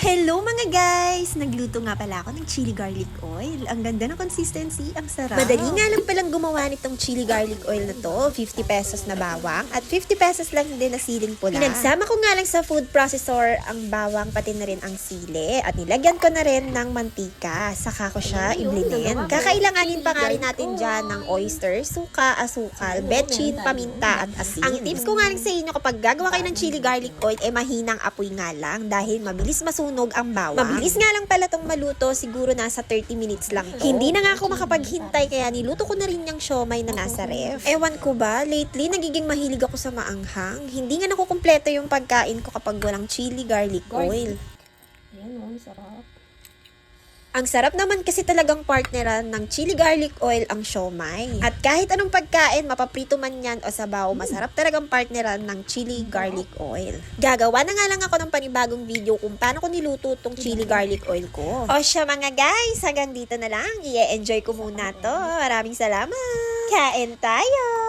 Hello mga guys! Nagluto nga pala ako ng chili garlic oil. Ang ganda ng consistency, ang sarap. Madali nga lang palang gumawa nitong chili garlic oil na to. 50 pesos na bawang at 50 pesos lang din na siling pula. Pinagsama ko nga lang sa food processor ang bawang pati na rin ang sili. At nilagyan ko na rin ng mantika. Saka ko siya i-blend. Kakailanganin pa nga rin natin dyan ng oyster, suka, asukal, betchin, paminta at asin. Ang tips ko nga lang sa inyo kapag gagawa kayo ng chili garlic oil, mahinang apoy nga lang dahil mabilis masunog ang bawang. Mabilis nga lang pala tong maluto, siguro nasa 30 minutes lang. Hindi na nga ako makapaghintay kaya niluto ko na rin yung siomay na nasa ref. Ewan ko ba, lately nagiging mahilig ako sa maanghang. Hindi nga nakukumpleto yung pagkain ko kapag walang chili garlic oil. Ayan o, sarap. Ang sarap naman kasi talagang partneran ng chili garlic oil ang siomay. At kahit anong pagkain, mapaprito man yan o sabaw, masarap talagang partneran ng chili garlic oil. Gagawa na nga lang ako ng panibagong video kung paano ko niluto tong chili garlic oil ko. O siya mga guys, hanggang dito na lang. I-enjoy ko muna to. Maraming salamat! Kain tayo!